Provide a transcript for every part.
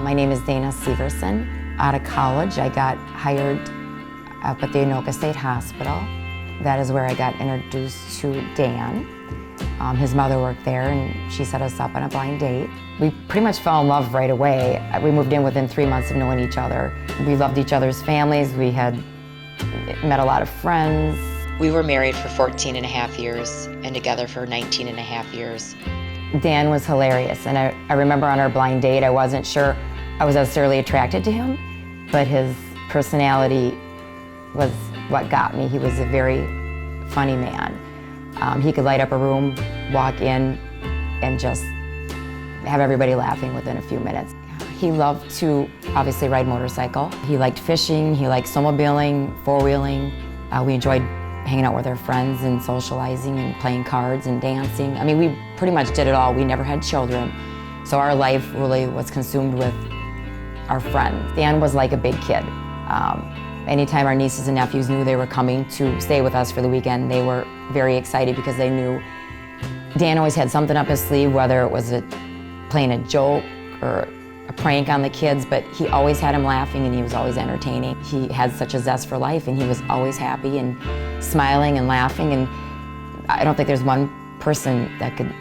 My name is Dana Syverson. Out of college, I got hired up at the Anoka State Hospital. That is where I got introduced to Dan. His mother worked there, and she set us up on a blind date. We pretty much fell in love right away. We moved in within 3 months of knowing each other. We loved each other's families. We had met a lot of friends. We were married for 14 and a half years and together for 19 and a half years. Dan was hilarious, and I remember on our blind date, I wasn't sure I was necessarily attracted to him, but his personality was what got me. He was a very funny man. He could light up a room, walk in, and just have everybody laughing within a few minutes. He loved to obviously ride motorcycle. He liked fishing, he liked snowmobiling, four-wheeling. We enjoyed hanging out with our friends and socializing and playing cards and dancing. I mean, we pretty much did it all. We never had children, so our life really was consumed with our friends. Dan was like a big kid. Anytime our nieces and nephews knew they were coming to stay with us for the weekend, they were very excited because they knew Dan always had something up his sleeve, whether it was playing a joke or a prank on the kids, but he always had them laughing and he was always entertaining. He had such a zest for life and he was always happy and smiling and laughing, and I don't think there's one person that could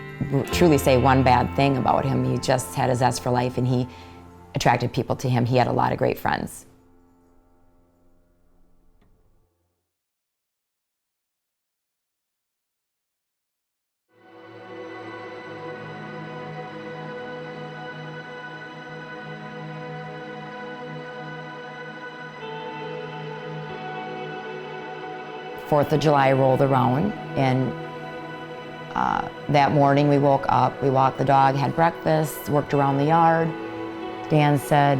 truly say one bad thing about him. He just had a zest for life and he attracted people to him. He had a lot of great friends. Fourth of July rolled around, and that morning we woke up, we walked the dog, had breakfast, worked around the yard. Dan said,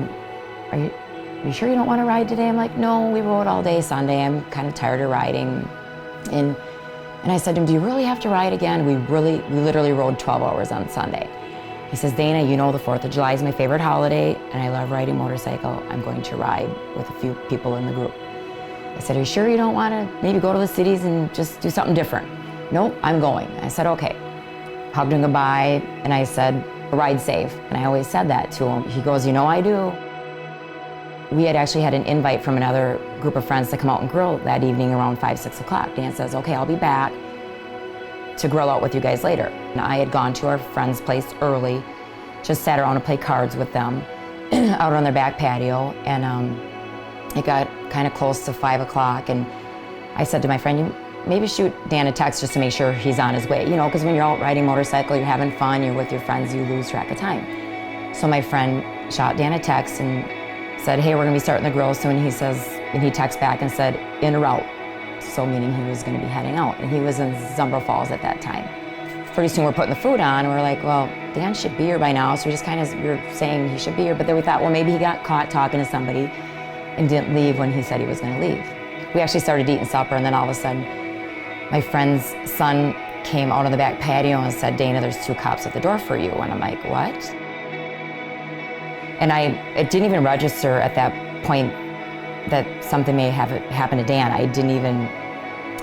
are you sure you don't want to ride today? I'm like, no, we rode all day Sunday. I'm kind of tired of riding. And I said to him, do you really have to ride again? We literally rode 12 hours on Sunday. He says, Dana, you know the 4th of July is my favorite holiday, and I love riding motorcycle. I'm going to ride with a few people in the group. I said, are you sure you don't want to maybe go to the cities and just do something different? Nope, I'm going. I said, okay. Hugged him goodbye, and I said, ride safe. And I always said that to him. He goes, you know I do. We had actually had an invite from another group of friends to come out and grill that evening around 5, 6 o'clock. Dan says, okay, I'll be back to grill out with you guys later. And I had gone to our friend's place early, just sat around and played cards with them out on their back patio, and it got kind of close to 5 o'clock, and I said to my friend, you maybe shoot Dan a text just to make sure he's on his way, you know, because when you're out riding motorcycle, you're having fun, you're with your friends, you lose track of time. So my friend shot Dan a text and said, hey, we're gonna be starting the grill soon. He says, and he texted back and said, en route, so meaning he was gonna be heading out, and he was in Zumbro Falls at that time. Pretty soon we're putting the food on, and we're like, well, Dan should be here by now, so we were saying he should be here, but then we thought, well, maybe he got caught talking to somebody and didn't leave when he said he was going to leave. We actually started eating supper, and then all of a sudden, my friend's son came out on the back patio and said, Dana, there's 2 cops at the door for you. And I'm like, what? And it didn't even register at that point that something may have happened to Dan. I didn't even,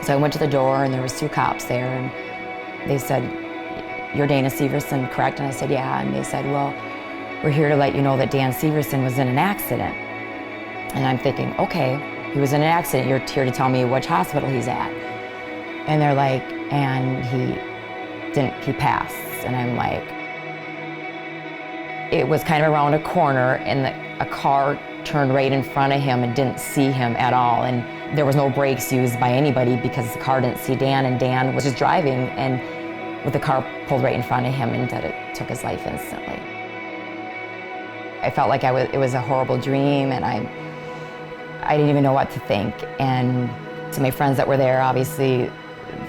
so I went to the door, and there was 2 cops there, and they said, you're Dana Syverson, correct? And I said, yeah. And they said, well, we're here to let you know that Dan Syverson was in an accident. And I'm thinking, okay, he was in an accident. You're here to tell me which hospital he's at. And they're like, and he passed. And I'm like, it was kind of around a corner, and a car turned right in front of him and didn't see him at all. And there was no brakes used by anybody because the car didn't see Dan, and Dan was just driving, and with the car pulled right in front of him, and it took his life instantly. I felt like it was a horrible dream, and I didn't even know what to think. And to my friends that were there, obviously,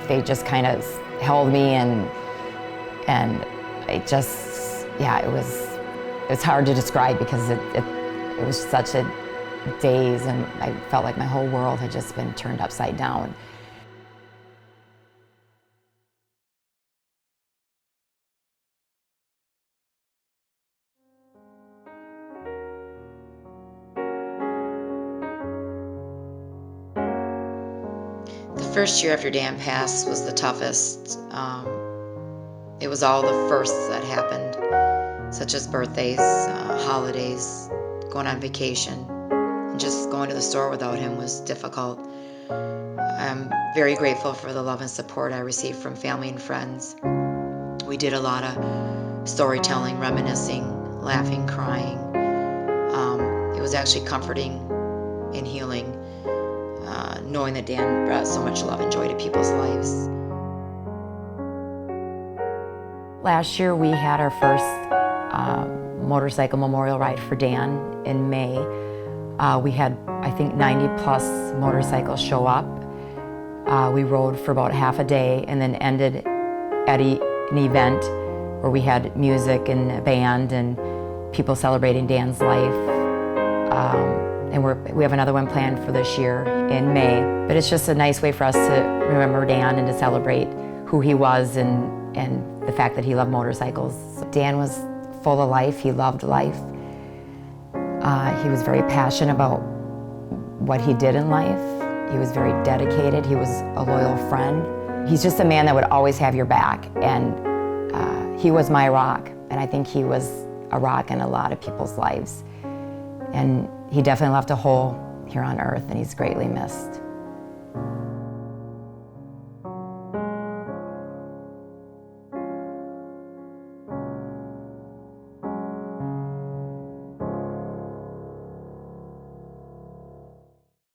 they just kind of held me, and it just, yeah, it's hard to describe because it was such a daze, and I felt like my whole world had just been turned upside down. The first year after Dan passed was the toughest. It was all the firsts that happened. such as birthdays, holidays, going on vacation, and just going to the store without him was difficult. I'm very grateful for the love and support I received from family and friends. We did a lot of storytelling, reminiscing, laughing, crying. It was actually comforting and healing, knowing that Dan brought so much love and joy to people's lives. Last year we had our first motorcycle memorial ride for Dan in May. We had, I think, 90 plus motorcycles show up. We rode for about half a day and then ended at an event where we had music and a band and people celebrating Dan's life. And we have another one planned for this year in May. But it's just a nice way for us to remember Dan and to celebrate who he was and the fact that he loved motorcycles. Dan was full of life. He loved life. He was very passionate about what he did in life. He was very dedicated. He was a loyal friend. He's just a man that would always have your back, and he was my rock, and I think he was a rock in a lot of people's lives. And he definitely left a hole here on earth, and he's greatly missed.